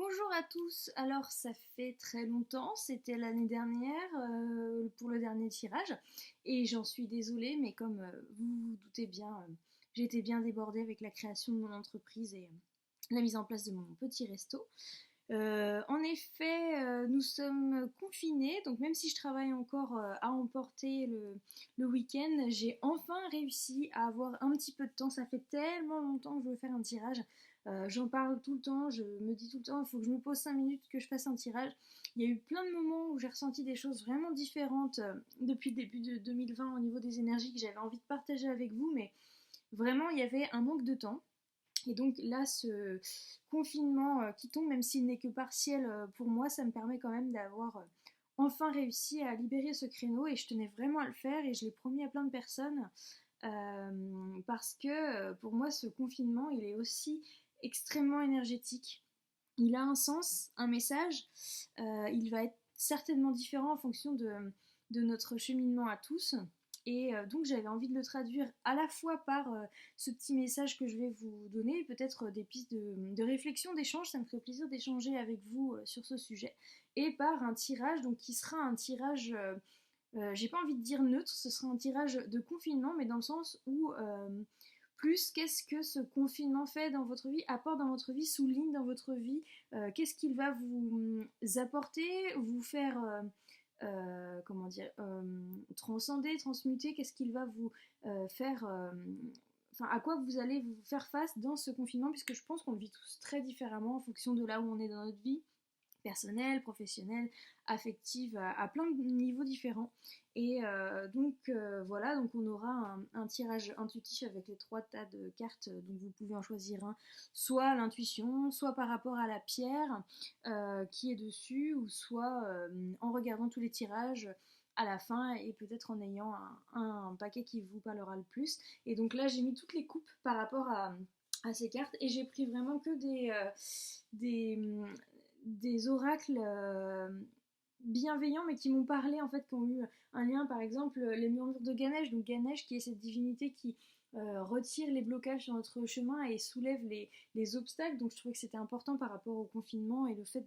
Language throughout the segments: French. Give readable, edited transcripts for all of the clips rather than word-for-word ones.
Bonjour à tous, alors ça fait très longtemps, c'était l'année dernière pour le dernier tirage et j'en suis désolée mais comme vous vous doutez bien, j'ai été bien débordée avec la création de mon entreprise et la mise en place de mon petit resto. En effet, nous sommes confinés, donc même si je travaille encore à emporter le week-end, j'ai enfin réussi à avoir un petit peu de temps. Ça fait tellement longtemps que je veux faire un tirage. J'en parle tout le temps, je me dis tout le temps, il faut que je me pose 5 minutes, que je fasse un tirage. Il y a eu plein de moments où j'ai ressenti des choses vraiment différentes depuis le début de 2020 au niveau des énergies que j'avais envie de partager avec vous, mais vraiment il y avait un manque de temps. Et donc là, ce confinement qui tombe, même s'il n'est que partiel pour moi, ça me permet quand même d'avoir enfin réussi à libérer ce créneau et je tenais vraiment à le faire et je l'ai promis à plein de personnes parce que pour moi, ce confinement, il est aussi extrêmement énergétique. Il a un sens, un message, il va être certainement différent en fonction de notre cheminement à tous. Et donc j'avais envie de le traduire à la fois par ce petit message que je vais vous donner, et peut-être des pistes de réflexion, d'échange, ça me ferait plaisir d'échanger avec vous sur ce sujet, et par un tirage donc qui sera un tirage, j'ai pas envie de dire neutre, ce sera un tirage de confinement, mais dans le sens où plus qu'est-ce que ce confinement fait dans votre vie, apporte dans votre vie, souligne dans votre vie, qu'est-ce qu'il va vous apporter, vous faire comment dire, transcender, transmuter, qu'est-ce qu'il va vous faire, enfin à quoi vous allez vous faire face dans ce confinement, puisque je pense qu'on le vit tous très différemment en fonction de là où on est dans notre vie personnelle, professionnelle, affective, à plein de niveaux différents. Et voilà, donc on aura un tirage intuitif avec les 3 tas de cartes, donc vous pouvez en choisir un, soit à l'intuition, soit par rapport à la pierre qui est dessus, ou soit en regardant tous les tirages à la fin et peut-être en ayant un paquet qui vous parlera le plus. Et donc là j'ai mis toutes les coupes par rapport à ces cartes et j'ai pris vraiment que des, des oracles bienveillants mais qui m'ont parlé en fait, qui ont eu un lien, par exemple les murmures de Ganesh, donc Ganesh qui est cette divinité qui retire les blocages sur notre chemin et soulève les obstacles, donc je trouvais que c'était important par rapport au confinement et le fait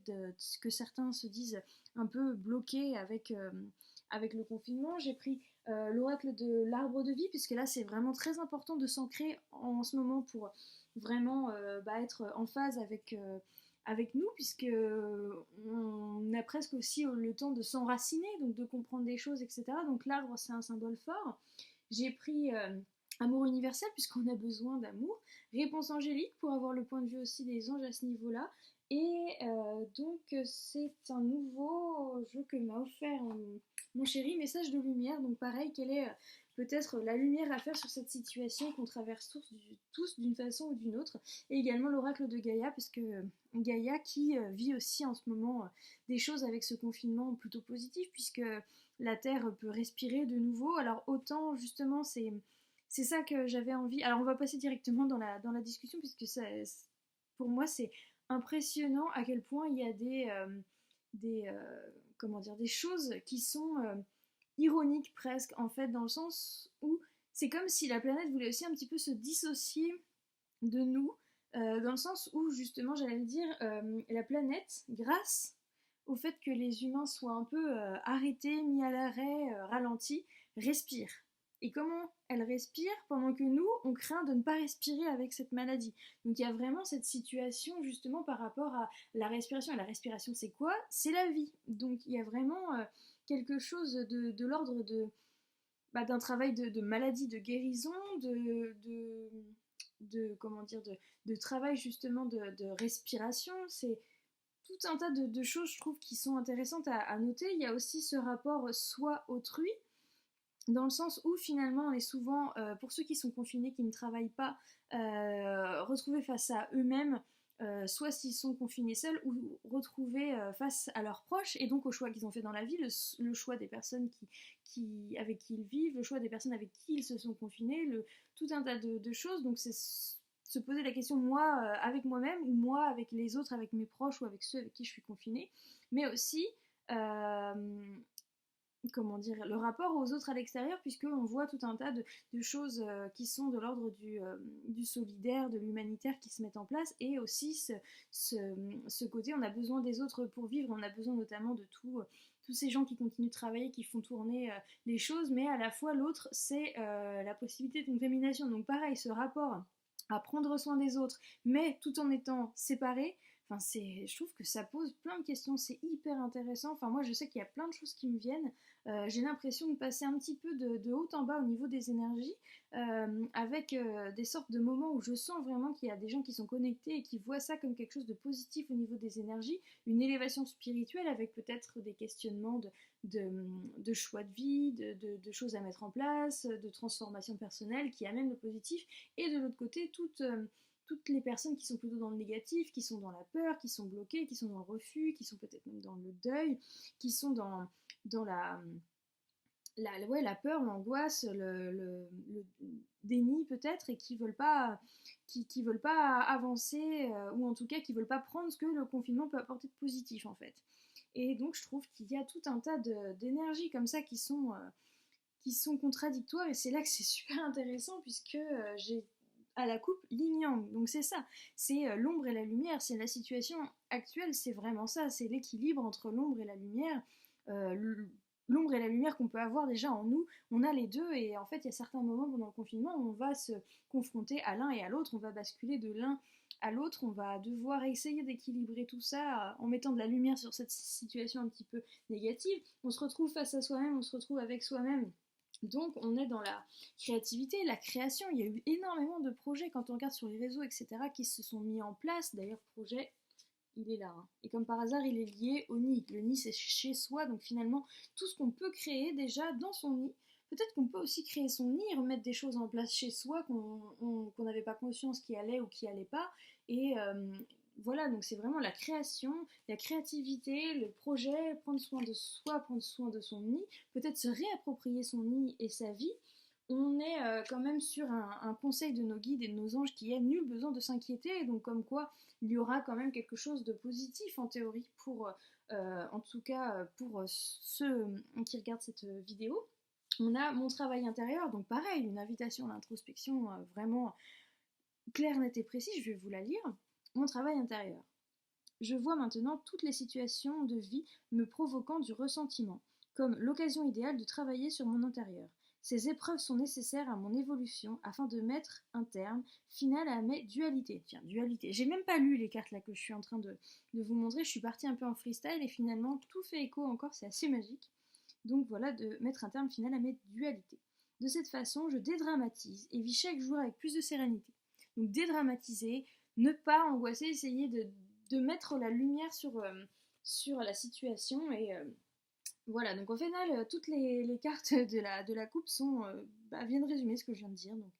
que certains se disent un peu bloqués avec le confinement. J'ai pris l'oracle de l'arbre de vie, puisque là c'est vraiment très important de s'ancrer en ce moment pour vraiment être en phase avec nous, puisque on a presque aussi le temps de s'enraciner, donc de comprendre des choses, etc. Donc l'arbre, c'est un symbole fort. J'ai pris amour universel, puisqu'on a besoin d'amour. Réponse angélique, pour avoir le point de vue aussi des anges à ce niveau-là. Et donc c'est un nouveau jeu que m'a offert mon chéri, message de lumière. Donc pareil, quelle est peut-être la lumière à faire sur cette situation qu'on traverse tous d'une façon ou d'une autre. Et également l'oracle de Gaïa, parce que Gaïa qui vit aussi en ce moment des choses avec ce confinement plutôt positif, puisque la Terre peut respirer de nouveau. Alors autant justement c'est ça que j'avais envie. Alors on va passer directement dans la discussion, puisque pour moi c'est impressionnant à quel point il y a comment dire, des choses qui sont ironiques presque, en fait, dans le sens où c'est comme si la planète voulait aussi un petit peu se dissocier de nous, dans le sens où justement j'allais le dire, la planète, grâce au fait que les humains soient un peu arrêtés, mis à l'arrêt, ralentis, respire. Et comment elle respire pendant que nous, on craint de ne pas respirer avec cette maladie. Donc il y a vraiment cette situation justement par rapport à la respiration. Et la respiration, c'est quoi? C'est la vie. Donc il y a vraiment quelque chose de l'ordre d'un travail de maladie, de guérison, comment dire, de travail justement de respiration. C'est tout un tas de choses, je trouve, qui sont intéressantes à noter. Il y a aussi ce rapport soi-autrui, dans le sens où finalement on est souvent, pour ceux qui sont confinés, qui ne travaillent pas, retrouvés face à eux-mêmes, soit s'ils sont confinés seuls, ou retrouvés face à leurs proches, et donc au choix qu'ils ont fait dans la vie, le choix des personnes avec qui ils vivent, le choix des personnes avec qui ils se sont confinés, tout un tas de choses. Donc c'est se poser la question, moi avec moi-même, ou moi avec les autres, avec mes proches, ou avec ceux avec qui je suis confinée, mais aussi comment dire, le rapport aux autres à l'extérieur, puisqu'on voit tout un tas de choses qui sont de l'ordre du solidaire, de l'humanitaire qui se mettent en place, et aussi ce, ce côté, on a besoin des autres pour vivre, on a besoin notamment de tous ces gens qui continuent de travailler, qui font tourner les choses, mais à la fois l'autre, c'est la possibilité de contamination. Donc pareil, ce rapport à prendre soin des autres, mais tout en étant séparés. Enfin, je trouve que ça pose plein de questions, c'est hyper intéressant. Enfin, moi, je sais qu'il y a plein de choses qui me viennent. J'ai l'impression de passer un petit peu de haut en bas au niveau des énergies, avec des sortes de moments où je sens vraiment qu'il y a des gens qui sont connectés et qui voient ça comme quelque chose de positif au niveau des énergies, une élévation spirituelle avec peut-être des questionnements de, de choix de vie, de choses à mettre en place, de transformation personnelle qui amènent le positif, et de l'autre côté, toutes les personnes qui sont plutôt dans le négatif, qui sont dans la peur, qui sont bloquées, qui sont dans le refus, qui sont peut-être même dans le deuil, qui sont dans ouais, la peur, l'angoisse, le déni peut-être, et qui veulent pas avancer, ou en tout cas qui veulent pas prendre ce que le confinement peut apporter de positif en fait. Et donc je trouve qu'il y a tout un tas d'énergies comme ça qui sont contradictoires, et c'est là que c'est super intéressant, puisque j'ai à la coupe yin yang. Donc c'est ça, c'est l'ombre et la lumière. C'est la situation actuelle, c'est vraiment ça, c'est l'équilibre entre l'ombre et la lumière. Euh, L'ombre et la lumière qu'on peut avoir déjà en nous, on a les deux, et en fait il y a certains moments pendant le confinement où on va se confronter à l'un et à l'autre, on va basculer de l'un à l'autre, on va devoir essayer d'équilibrer tout ça en mettant de la lumière sur cette situation un petit peu négative. On se retrouve face à soi-même, on se retrouve avec soi-même. Donc on est dans la créativité, la création. Il y a eu énormément de projets quand on regarde sur les réseaux, etc., qui se sont mis en place. D'ailleurs, projet, il est là, hein. Et comme par hasard, il est lié au nid. Le nid, c'est chez soi, donc finalement, tout ce qu'on peut créer déjà dans son nid, peut-être qu'on peut aussi créer son nid et remettre des choses en place chez soi qu'on n'avait pas conscience qui allait ou qui allait pas. Et voilà, donc c'est vraiment la création, la créativité, le projet, prendre soin de soi, prendre soin de son nid, peut-être se réapproprier son nid et sa vie. On est quand même sur un conseil de nos guides et de nos anges qui est nul besoin de s'inquiéter, donc comme quoi il y aura quand même quelque chose de positif en théorie pour, en tout cas pour ceux qui regardent cette vidéo. On a mon travail intérieur, donc pareil, une invitation à l'introspection vraiment claire, nette et précise, je vais vous la lire. Mon travail intérieur. Je vois maintenant toutes les situations de vie me provoquant du ressentiment, comme l'occasion idéale de travailler sur mon intérieur. Ces épreuves sont nécessaires à mon évolution afin de mettre un terme final à mes dualités. Tiens, dualité. J'ai même pas lu les cartes là que je suis en train de vous montrer. Je suis partie un peu en freestyle et finalement tout fait écho encore, c'est assez magique. Donc voilà, de mettre un terme final à mes dualités. De cette façon, je dédramatise et vis chaque jour avec plus de sérénité. Donc dédramatiser, ne pas angoisser, essayer de mettre la lumière sur la situation, et voilà. Donc au final, toutes les cartes de la coupe viennent résumer ce que je viens de dire. Donc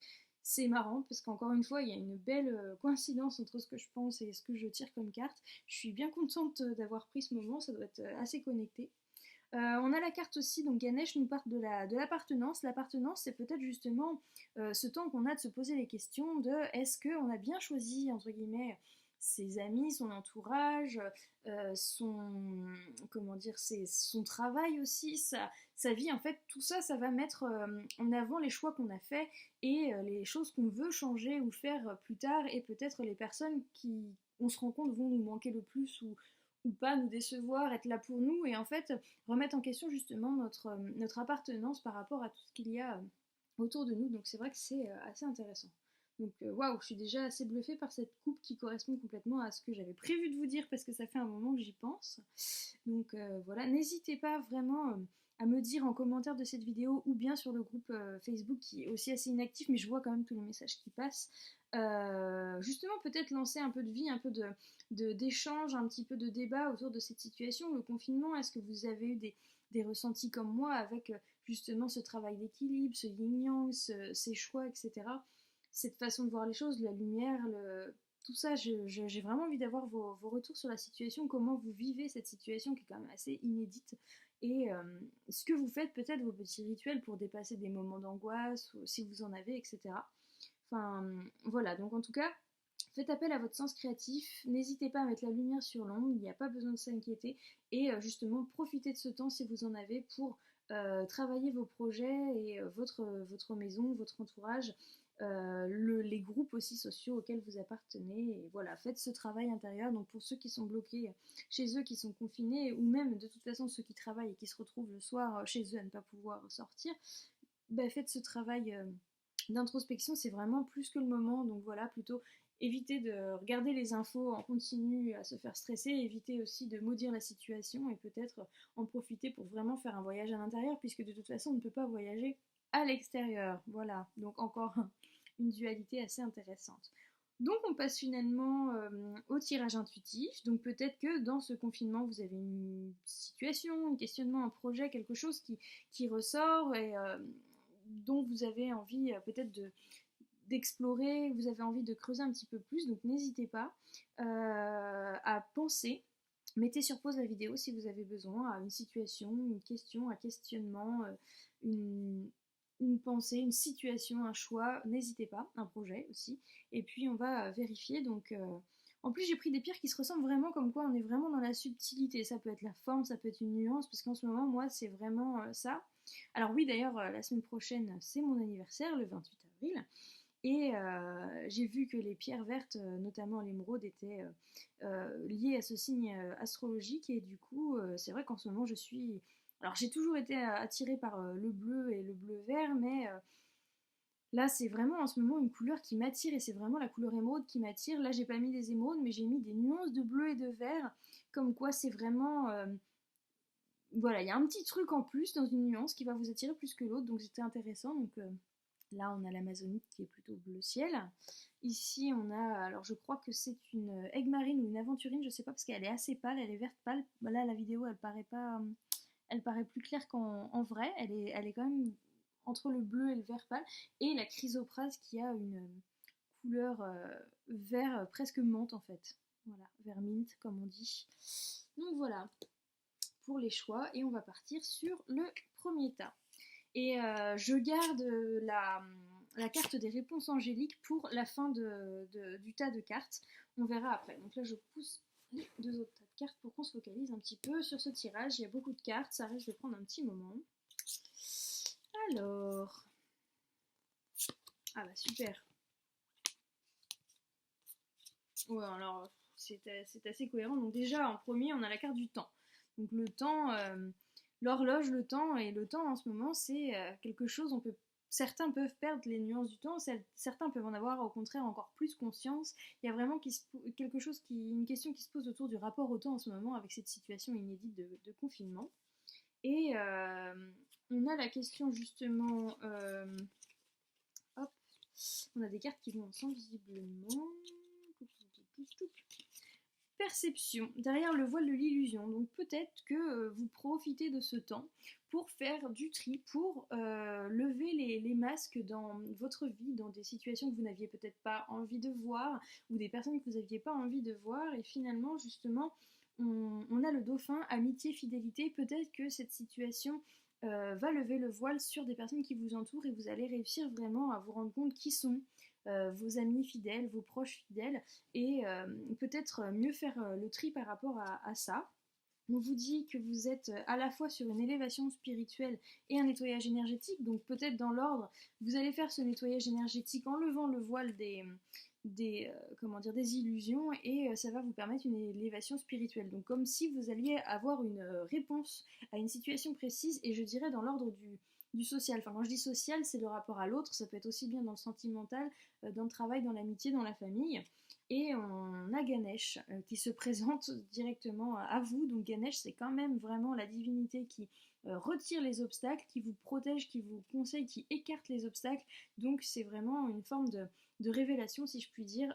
c'est marrant parce qu'encore une fois, il y a une belle coïncidence entre ce que je pense et ce que je tire comme carte. Je suis bien contente d'avoir pris ce moment, ça doit être assez connecté. On a la carte aussi, donc Ganesh nous parle de l'appartenance. L'appartenance, c'est peut-être justement ce temps qu'on a de se poser les questions de est-ce qu'on a bien choisi, entre guillemets, ses amis, son entourage, comment dire, son travail aussi, sa vie. En fait, tout ça, ça va mettre en avant les choix qu'on a faits et les choses qu'on veut changer ou faire plus tard, et peut-être les personnes qui, on se rend compte, vont nous manquer le plus, ou pas nous décevoir, être là pour nous, et en fait remettre en question justement notre appartenance par rapport à tout ce qu'il y a autour de nous. Donc c'est vrai que c'est assez intéressant. Donc waouh, je suis déjà assez bluffée par cette coupe qui correspond complètement à ce que j'avais prévu de vous dire, parce que ça fait un moment que j'y pense. Donc voilà, n'hésitez pas vraiment à me dire en commentaire de cette vidéo, ou bien sur le groupe Facebook qui est aussi assez inactif, mais je vois quand même tous les messages qui passent. Justement, peut-être lancer un peu de vie, un peu d'échange, un petit peu de débat autour de cette situation. Le confinement, est-ce que vous avez eu des ressentis comme moi avec justement ce travail d'équilibre, ce yin-yang, ces choix, etc. Cette façon de voir les choses, la lumière, tout ça, j'ai vraiment envie d'avoir vos retours sur la situation, comment vous vivez cette situation qui est quand même assez inédite, et ce que vous faites, peut-être vos petits rituels pour dépasser des moments d'angoisse, ou si vous en avez, etc. Enfin, voilà, donc en tout cas, faites appel à votre sens créatif, n'hésitez pas à mettre la lumière sur l'ombre, il n'y a pas besoin de s'inquiéter, et justement profitez de ce temps si vous en avez pour travailler vos projets et votre maison, votre entourage, les groupes aussi sociaux auxquels vous appartenez. Et voilà, faites ce travail intérieur. Donc pour ceux qui sont bloqués chez eux, qui sont confinés, ou même de toute façon ceux qui travaillent et qui se retrouvent le soir chez eux à ne pas pouvoir sortir, bah, faites ce travail d'introspection, c'est vraiment plus que le moment. Donc voilà, plutôt éviter de regarder les infos en continu à se faire stresser, éviter aussi de maudire la situation et peut-être en profiter pour vraiment faire un voyage à l'intérieur, puisque de toute façon on ne peut pas voyager à l'extérieur. Voilà, donc encore une dualité assez intéressante. Donc on passe finalement au tirage intuitif. Donc peut-être que dans ce confinement, vous avez une situation, un questionnement, un projet, quelque chose qui ressort et dont vous avez envie peut-être d'explorer, vous avez envie de creuser un petit peu plus. Donc n'hésitez pas à penser. Mettez sur pause la vidéo si vous avez besoin à une situation, une question, un questionnement, une, une pensée, une situation, un choix, n'hésitez pas, un projet aussi. Et puis on va vérifier. Donc, en plus, j'ai pris des pierres qui se ressemblent vraiment, comme quoi on est vraiment dans la subtilité. Ça peut être la forme, ça peut être une nuance, parce qu'en ce moment, moi, c'est vraiment ça. Alors oui, d'ailleurs, la semaine prochaine, c'est mon anniversaire, le 28 avril. Et j'ai vu que les pierres vertes, notamment l'émeraude, étaient liées à ce signe astrologique. Et du coup, c'est vrai qu'en ce moment, je suis... Alors j'ai toujours été attirée par le bleu et le bleu-vert, mais là, c'est vraiment en ce moment une couleur qui m'attire et c'est vraiment la couleur émeraude qui m'attire. Là, j'ai pas mis des émeraudes, mais j'ai mis des nuances de bleu et de vert, comme quoi c'est vraiment... voilà, il y a un petit truc en plus dans une nuance qui va vous attirer plus que l'autre, donc c'était intéressant. Donc là, on a l'Amazonite qui est plutôt bleu ciel. Ici, on a, alors je crois que c'est une aigue marine ou une aventurine, je sais pas parce qu'elle est assez pâle, elle est verte pâle. Là, la vidéo, elle paraît pas, elle paraît plus claire qu'en vrai. Elle est quand même entre le bleu et le vert pâle. Et la chrysoprase qui a une couleur vert presque menthe en fait. Voilà, vert mint comme on dit. Donc voilà pour les choix et on va partir sur le premier tas. Et je garde la carte des réponses angéliques pour la fin du tas de cartes. On verra après. Donc là, je pousse les deux autres tas de cartes pour qu'on se focalise un petit peu sur ce tirage. Il y a beaucoup de cartes, ça risque de prendre un petit moment. Alors... Ah bah super. Ouais, alors c'est assez cohérent. Donc déjà, en premier, on a la carte du temps. Donc le temps, l'horloge, le temps, et le temps en ce moment, c'est quelque chose, certains peuvent perdre les nuances du temps, certains peuvent en avoir au contraire encore plus conscience. Il y a vraiment une question qui se pose autour du rapport au temps en ce moment avec cette situation inédite de confinement. Et on a la question justement, hop, on a des cartes qui vont ensemble visiblement. Perception, derrière le voile de l'illusion. Donc peut-être que vous profitez de ce temps pour faire du tri, pour lever les masques dans votre vie, dans des situations que vous n'aviez peut-être pas envie de voir, ou des personnes que vous n'aviez pas envie de voir, et finalement justement on a le dauphin, amitié, fidélité. Peut-être que cette situation va lever le voile sur des personnes qui vous entourent et vous allez réussir vraiment à vous rendre compte qui sont vos amis fidèles, vos proches fidèles, et peut-être mieux faire le tri par rapport à ça. On vous dit que vous êtes à la fois sur une élévation spirituelle et un nettoyage énergétique, donc peut-être dans l'ordre, vous allez faire ce nettoyage énergétique en levant le voile des illusions et ça va vous permettre une élévation spirituelle. Donc comme si vous alliez avoir une réponse à une situation précise et je dirais dans l'ordre du social. Enfin quand je dis social, c'est le rapport à l'autre, ça peut être aussi bien dans le sentimental, dans le travail, dans l'amitié, dans la famille. Et on a Ganesh qui se présente directement à vous. Donc Ganesh, c'est quand même vraiment la divinité qui retire les obstacles, qui vous protège, qui vous conseille, qui écarte les obstacles. Donc c'est vraiment une forme de révélation, si je puis dire,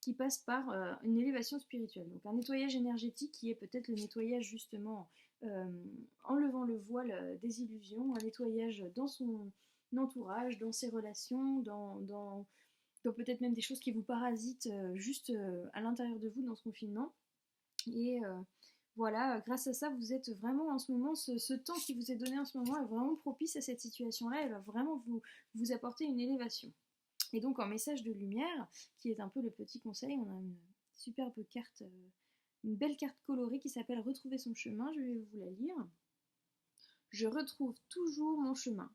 qui passe par une élévation spirituelle. Donc un nettoyage énergétique qui est peut-être le nettoyage justement enlevant le voile des illusions, un nettoyage dans son entourage, dans ses relations, dans peut-être même des choses qui vous parasitent juste à l'intérieur de vous dans ce confinement. Et voilà, grâce à ça, vous êtes vraiment en ce moment, ce temps qui vous est donné en ce moment est vraiment propice à cette situation-là, elle va vraiment vous apporter une élévation. Et donc en message de lumière, qui est un peu le petit conseil, on a une superbe carte, une belle carte colorée qui s'appelle Retrouver son chemin, je vais vous la lire. Je retrouve toujours mon chemin,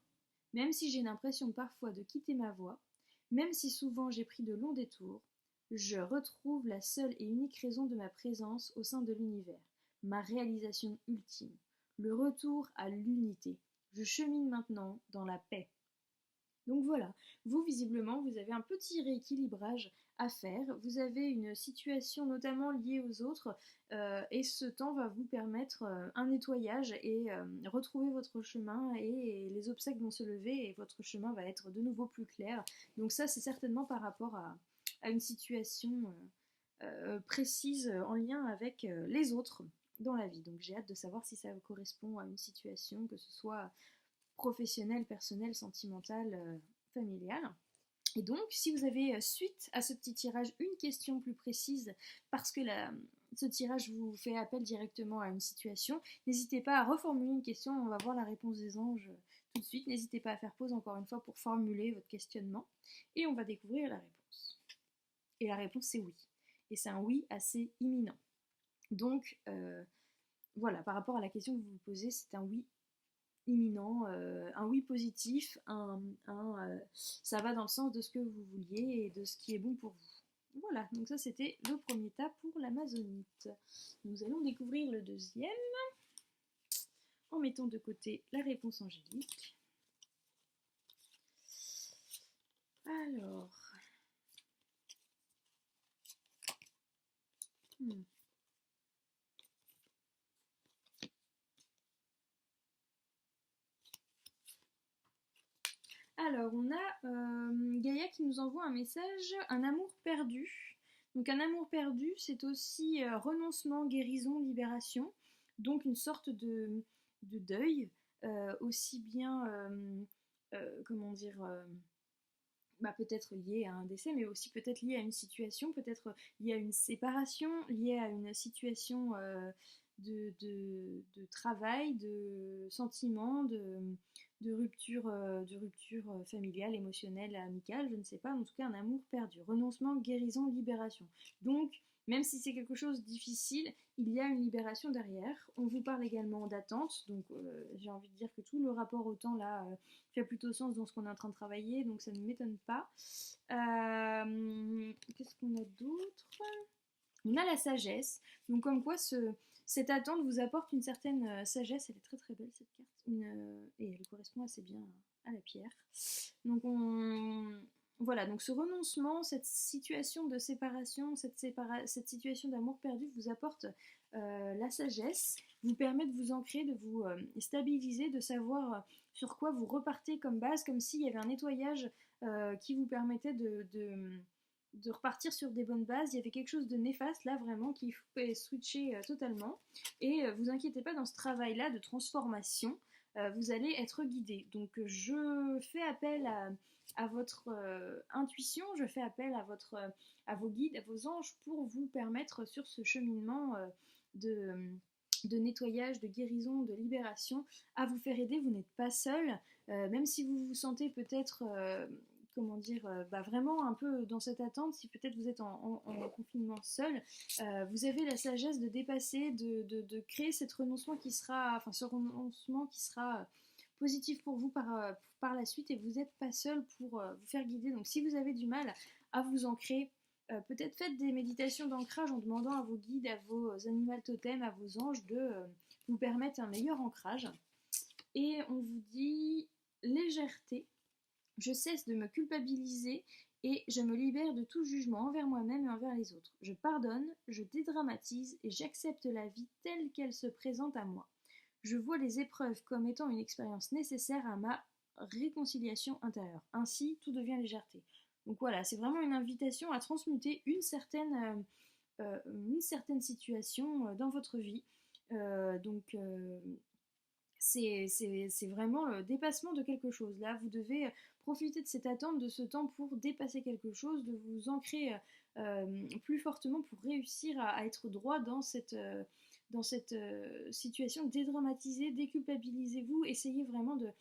même si j'ai l'impression parfois de quitter ma voie, même si souvent j'ai pris de longs détours, je retrouve la seule et unique raison de ma présence au sein de l'univers, ma réalisation ultime, le retour à l'unité. Je chemine maintenant dans la paix. Donc voilà, vous visiblement, vous avez un petit rééquilibrage à faire. Vous avez une situation notamment liée aux autres et ce temps va vous permettre un nettoyage et retrouver votre chemin et les obstacles vont se lever et votre chemin va être de nouveau plus clair. Donc ça, c'est certainement par rapport à une situation précise en lien avec les autres dans la vie. Donc j'ai hâte de savoir si ça correspond à une situation, que ce soit professionnelle, personnelle, sentimentale, familiale. Et donc, si vous avez suite à ce petit tirage une question plus précise, parce que ce tirage vous fait appel directement à une situation, n'hésitez pas à reformuler une question, on va voir la réponse des anges tout de suite. N'hésitez pas à faire pause encore une fois pour formuler votre questionnement et on va découvrir la réponse. Et la réponse c'est oui. Et c'est un oui assez imminent. Donc, voilà, par rapport à la question que vous vous posez, c'est un oui imminent, un oui positif, ça va dans le sens de ce que vous vouliez et de ce qui est bon pour vous. Voilà, donc ça c'était le premier tas pour l'amazonite. Nous allons découvrir le deuxième en mettant de côté la réponse angélique. Alors... Alors, on a Gaïa qui nous envoie un message, un amour perdu. Donc un amour perdu, c'est aussi renoncement, guérison, libération. Donc une sorte de deuil, aussi bien, comment dire, peut-être lié à un décès, mais aussi peut-être lié à une situation, peut-être lié à une séparation, lié à une situation de travail, de sentiment, de rupture familiale, émotionnelle, amicale, je ne sais pas, en tout cas un amour perdu, renoncement, guérison, libération. Donc, même si c'est quelque chose de difficile, il y a une libération derrière. On vous parle également d'attente, donc j'ai envie de dire que tout le rapport au temps là fait plutôt sens dans ce qu'on est en train de travailler, donc ça ne m'étonne pas. Qu'est-ce qu'on a d'autre? On a la sagesse, donc comme quoi cette attente vous apporte une certaine sagesse, elle est très très belle cette carte, et elle correspond assez bien à la pierre. Donc voilà, donc ce renoncement, cette situation de séparation, cette situation d'amour perdu vous apporte la sagesse, vous permet de vous ancrer, de vous stabiliser, de savoir sur quoi vous repartez comme base, comme s'il y avait un nettoyage qui vous permettait de repartir sur des bonnes bases. Il y avait quelque chose de néfaste là vraiment qui pouvait switcher totalement. Et vous inquiétez pas, dans ce travail-là de transformation, vous allez être guidé. Donc je fais appel à votre intuition, je fais appel à vos guides, à vos anges pour vous permettre sur ce cheminement de nettoyage, de guérison, de libération, à vous faire aider. Vous n'êtes pas seul, même si vous vous sentez peut-être comment dire, vraiment un peu dans cette attente, si peut-être vous êtes en confinement seul, vous avez la sagesse de dépasser, de créer ce renoncement qui sera positif pour vous par la suite, et vous n'êtes pas seul pour vous faire guider. Donc si vous avez du mal à vous ancrer, peut-être faites des méditations d'ancrage en demandant à vos guides, à vos animaux totems, à vos anges de vous permettre un meilleur ancrage. Et on vous dit légèreté. Je cesse de me culpabiliser et je me libère de tout jugement envers moi-même et envers les autres. Je pardonne, je dédramatise et j'accepte la vie telle qu'elle se présente à moi. Je vois les épreuves comme étant une expérience nécessaire à ma réconciliation intérieure. Ainsi, tout devient légèreté. Donc voilà, c'est vraiment une invitation à transmuter une certaine situation dans votre vie. C'est vraiment le dépassement de quelque chose. Là, vous devez profiter de cette attente, de ce temps pour dépasser quelque chose, de vous ancrer plus fortement pour réussir à être droit dans cette situation. Dédramatisez, déculpabilisez-vous, essayez vraiment de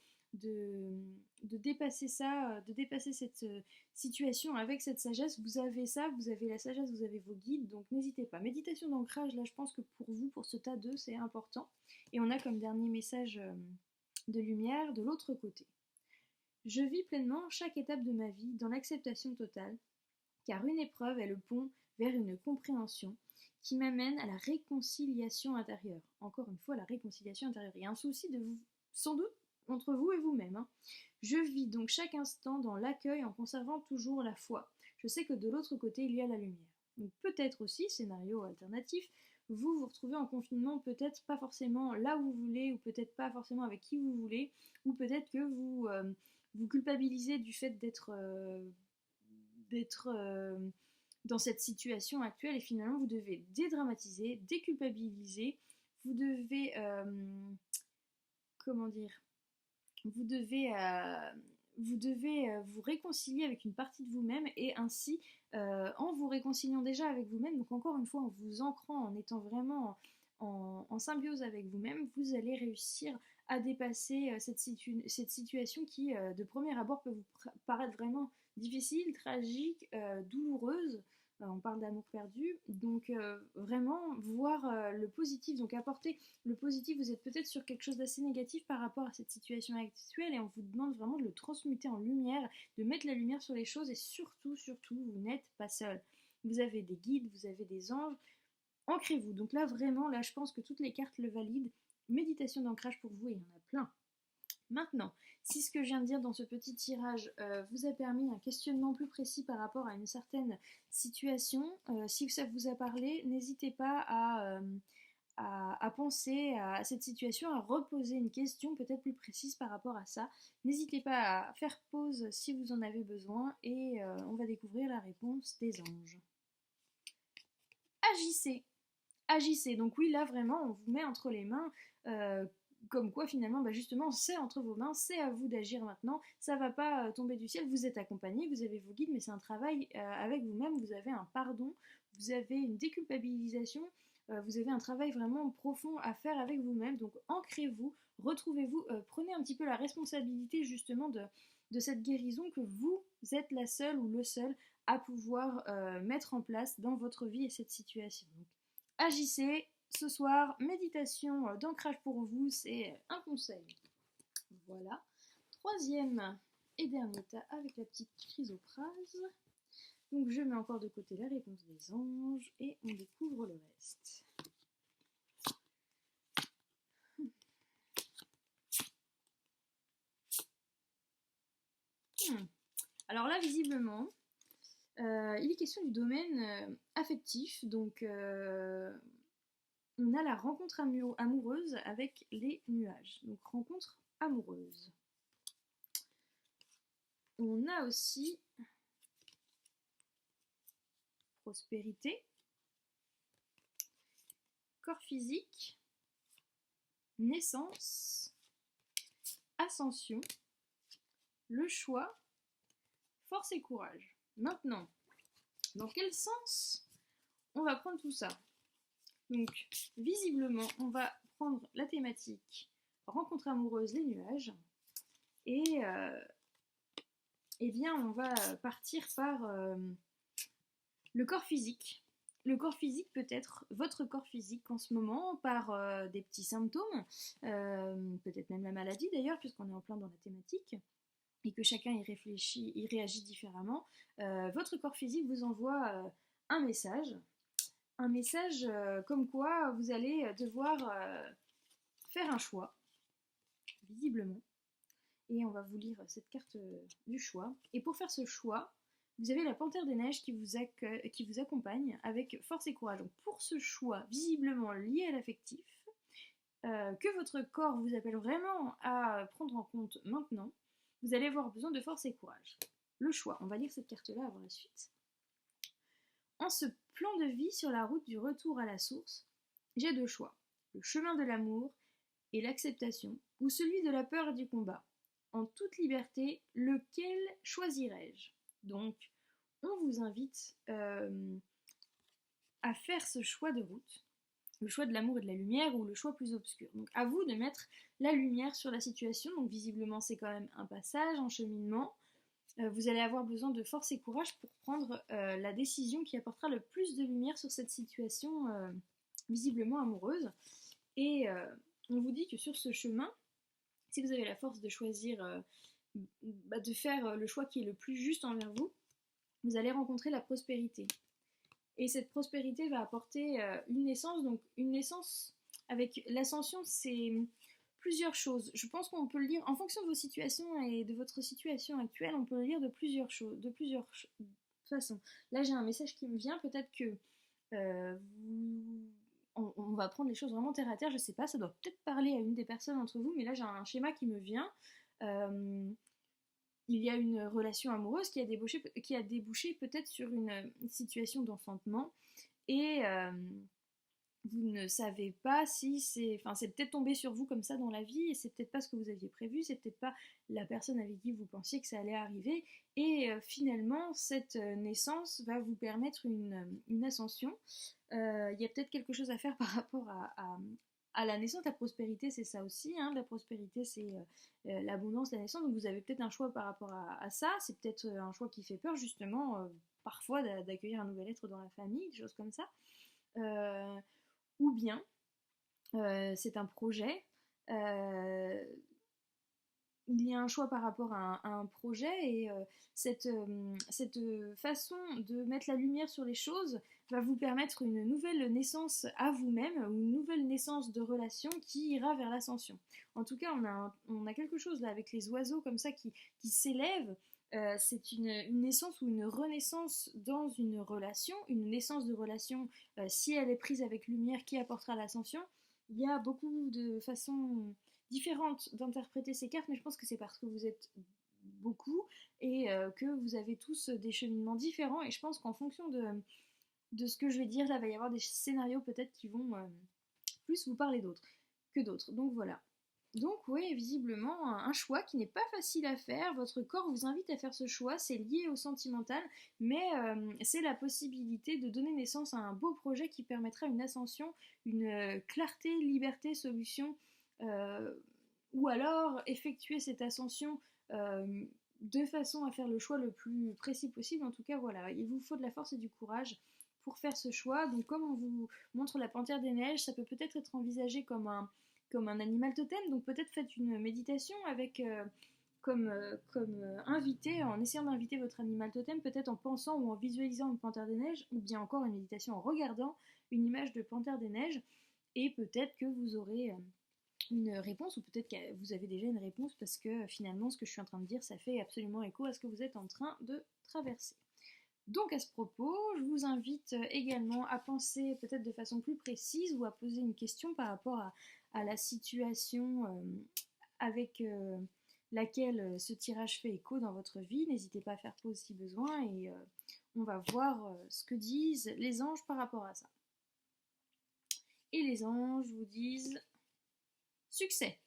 dépasser ça, de dépasser cette situation avec cette sagesse. Vous avez ça, vous avez la sagesse, vous avez vos guides, donc n'hésitez pas. Méditation d'ancrage, là je pense que pour vous, pour ce tas 2, c'est important. Et on a comme dernier message de lumière de l'autre côté. Je vis pleinement chaque étape de ma vie dans l'acceptation totale, car une épreuve est le pont vers une compréhension qui m'amène à la réconciliation intérieure. Encore une fois, la réconciliation intérieure. Il y a un souci de vous, sans doute, entre vous et vous-même, hein. Je vis donc chaque instant dans l'accueil en conservant toujours la foi. Je sais que de l'autre côté, il y a la lumière. Donc peut-être aussi, scénario alternatif, vous vous retrouvez en confinement, peut-être pas forcément là où vous voulez, ou peut-être pas forcément avec qui vous voulez, ou peut-être que vous culpabilisez du fait d'être dans cette situation actuelle et finalement vous devez dédramatiser, déculpabiliser, vous devez comment dire, vous devez vous réconcilier avec une partie de vous-même et ainsi en vous réconciliant déjà avec vous-même, donc encore une fois en vous ancrant, en étant vraiment en symbiose avec vous-même, vous allez réussir à dépasser cette situation qui de premier abord peut vous paraître vraiment difficile, tragique, douloureuse. On parle d'amour perdu, donc vraiment voir le positif, donc apporter le positif. Vous êtes peut-être sur quelque chose d'assez négatif par rapport à cette situation actuelle et on vous demande vraiment de le transmuter en lumière, de mettre la lumière sur les choses et surtout, vous n'êtes pas seul. Vous avez des guides, vous avez des anges, ancrez-vous. Donc là vraiment, là je pense que toutes les cartes le valident. Méditation d'ancrage pour vous, il y en a plein. Maintenant, si ce que je viens de dire dans ce petit tirage vous a permis un questionnement plus précis par rapport à une certaine situation, si ça vous a parlé, n'hésitez pas à penser à cette situation, à reposer une question peut-être plus précise par rapport à ça. N'hésitez pas à faire pause si vous en avez besoin et on va découvrir la réponse des anges. Agissez. Agissez. Donc oui, là vraiment, on vous met entre les mains comme quoi finalement, justement, c'est entre vos mains, c'est à vous d'agir maintenant, ça va pas tomber du ciel, vous êtes accompagné, vous avez vos guides, mais c'est un travail avec vous-même, vous avez un pardon, vous avez une déculpabilisation, vous avez un travail vraiment profond à faire avec vous-même, donc ancrez-vous, retrouvez-vous, prenez un petit peu la responsabilité justement de cette guérison que vous êtes la seule ou le seul à pouvoir mettre en place dans votre vie et cette situation. Donc, agissez. Ce soir, méditation d'ancrage pour vous, c'est un conseil. Voilà. Troisième et dernier tas avec la petite chrysoprase. Donc je mets encore de côté la réponse des anges et on découvre le reste. Alors là, visiblement, il est question du domaine affectif, donc on a la rencontre amoureuse avec les nuages. Donc rencontre amoureuse. On a aussi prospérité, corps physique, naissance, ascension, le choix, force et courage. Maintenant, dans quel sens on va prendre tout ça? Donc, visiblement, on va prendre la thématique rencontre amoureuse, les nuages, et eh bien, on va partir par le corps physique. Le corps physique peut être votre corps physique en ce moment par des petits symptômes, peut-être même la maladie d'ailleurs, puisqu'on est en plein dans la thématique, et que chacun y réfléchit, y réagit différemment. Votre corps physique vous envoie un message comme quoi vous allez devoir faire un choix, visiblement. Et on va vous lire cette carte du choix. Et pour faire ce choix, vous avez la panthère des neiges qui vous accompagne avec force et courage. Donc pour ce choix visiblement lié à l'affectif, que votre corps vous appelle vraiment à prendre en compte maintenant, vous allez avoir besoin de force et courage. Le choix, on va lire cette carte-là avant la suite. En ce plan de vie sur la route du retour à la source, j'ai deux choix. Le chemin de l'amour et l'acceptation, ou celui de la peur et du combat. En toute liberté, lequel choisirais-je? Donc, on vous invite à faire ce choix de route, le choix de l'amour et de la lumière ou le choix plus obscur. Donc, à vous de mettre la lumière sur la situation. Donc, visiblement, c'est quand même un passage, un cheminement. Vous allez avoir besoin de force et courage pour prendre la décision qui apportera le plus de lumière sur cette situation visiblement amoureuse. Et on vous dit que sur ce chemin, Si vous avez la force de choisir, de faire le choix qui est le plus juste envers vous, vous allez rencontrer la prospérité. Et cette prospérité va apporter une naissance. Donc une naissance avec l'ascension, c'est plusieurs choses. Je pense qu'on peut le lire en fonction de vos situations et de votre situation actuelle, on peut le lire de plusieurs choses, de plusieurs façons. Là, j'ai un message qui me vient, peut-être que on va prendre les choses vraiment terre à terre, je sais pas, ça doit peut-être parler à une des personnes entre vous, mais là j'ai un schéma qui me vient. Euh, il y a une relation amoureuse qui a débouché peut-être sur une situation d'enfantement et vous ne savez pas si c'est... Enfin, c'est peut-être tombé sur vous comme ça dans la vie et c'est peut-être pas ce que vous aviez prévu, c'est peut-être pas la personne avec qui vous pensiez que ça allait arriver et finalement, cette naissance va vous permettre une ascension. Il y a peut-être quelque chose à faire par rapport à la naissance. La prospérité, c'est ça aussi, hein. La prospérité, c'est l'abondance, la naissance. Donc vous avez peut-être un choix par rapport à ça. C'est peut-être un choix qui fait peur, justement, parfois d'accueillir un nouvel être dans la famille, des choses comme ça. Euh, ou bien c'est un projet. Euh, il y a un choix par rapport à un projet et cette façon de mettre la lumière sur les choses va vous permettre une nouvelle naissance à vous-même ou une nouvelle naissance de relation qui ira vers l'ascension. En tout cas, on a quelque chose là avec les oiseaux comme ça qui s'élèvent. C'est une naissance ou une renaissance dans une relation, une naissance de relation si elle est prise avec lumière qui apportera l'ascension. Il y a beaucoup de façons différentes d'interpréter ces cartes, mais je pense que c'est parce que vous êtes beaucoup et que vous avez tous des cheminements différents. Et je pense qu'en fonction de ce que je vais dire, là, il va y avoir des scénarios peut-être qui vont plus vous parler d'autres que d'autres. Donc voilà. Donc oui, visiblement, un choix qui n'est pas facile à faire. Votre corps vous invite à faire ce choix. C'est lié au sentimental, mais c'est la possibilité de donner naissance à un beau projet qui permettra une ascension, une clarté, liberté, solution, euh, ou alors effectuer cette ascension de façon à faire le choix le plus précis possible. En tout cas, voilà, il vous faut de la force et du courage pour faire ce choix. Donc comme on vous montre la panthère des neiges, ça peut peut-être être envisagé comme un animal totem. Donc peut-être faites une méditation avec comme invité, en essayant d'inviter votre animal totem, peut-être en pensant ou en visualisant une panthère des neiges, ou bien encore une méditation en regardant une image de panthère des neiges, et peut-être que vous aurez une réponse, ou peut-être que vous avez déjà une réponse, parce que finalement ce que je suis en train de dire, ça fait absolument écho à ce que vous êtes en train de traverser. Donc à ce propos, je vous invite également à penser peut-être de façon plus précise ou à poser une question par rapport à la situation avec laquelle ce tirage fait écho dans votre vie. N'hésitez pas à faire pause si besoin et on va voir ce que disent les anges par rapport à ça. Et les anges vous disent succès.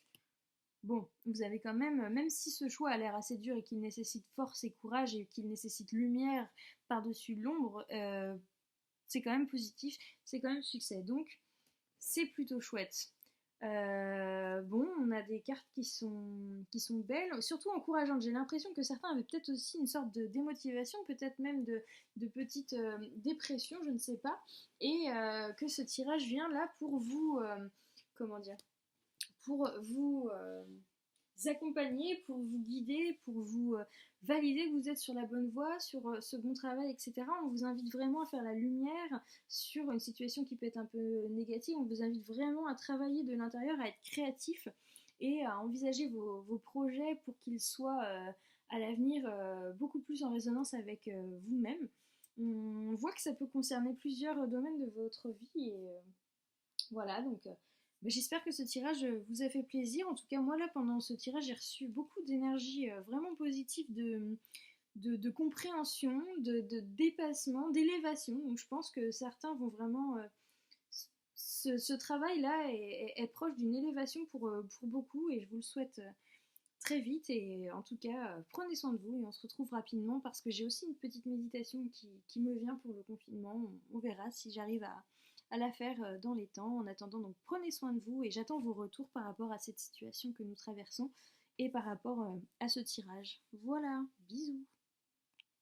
Bon, vous avez quand même si ce choix a l'air assez dur et qu'il nécessite force et courage et qu'il nécessite lumière par-dessus l'ombre, c'est quand même positif, c'est quand même succès. Donc, c'est plutôt chouette. Bon, on a des cartes qui sont belles, surtout encourageantes. J'ai l'impression que certains avaient peut-être aussi une sorte de démotivation, peut-être même de petite dépression, je ne sais pas, et que ce tirage vient là pour vous, comment dire, pour vous accompagner, pour vous guider, pour vous valider que vous êtes sur la bonne voie, sur ce bon travail, etc. On vous invite vraiment à faire la lumière sur une situation qui peut être un peu négative. On vous invite vraiment à travailler de l'intérieur, à être créatif et à envisager vos projets pour qu'ils soient à l'avenir beaucoup plus en résonance avec vous-même. On voit que ça peut concerner plusieurs domaines de votre vie et voilà, donc j'espère que ce tirage vous a fait plaisir. En tout cas, moi là, pendant ce tirage, j'ai reçu beaucoup d'énergie vraiment positive de compréhension, de dépassement, d'élévation. Donc je pense que certains vont vraiment... ce travail-là est proche d'une élévation pour beaucoup et je vous le souhaite très vite. Et en tout cas, prenez soin de vous et on se retrouve rapidement parce que j'ai aussi une petite méditation qui me vient pour le confinement. On verra si j'arrive à la faire dans les temps. En attendant, donc prenez soin de vous et j'attends vos retours par rapport à cette situation que nous traversons et par rapport à ce tirage. Voilà, bisous.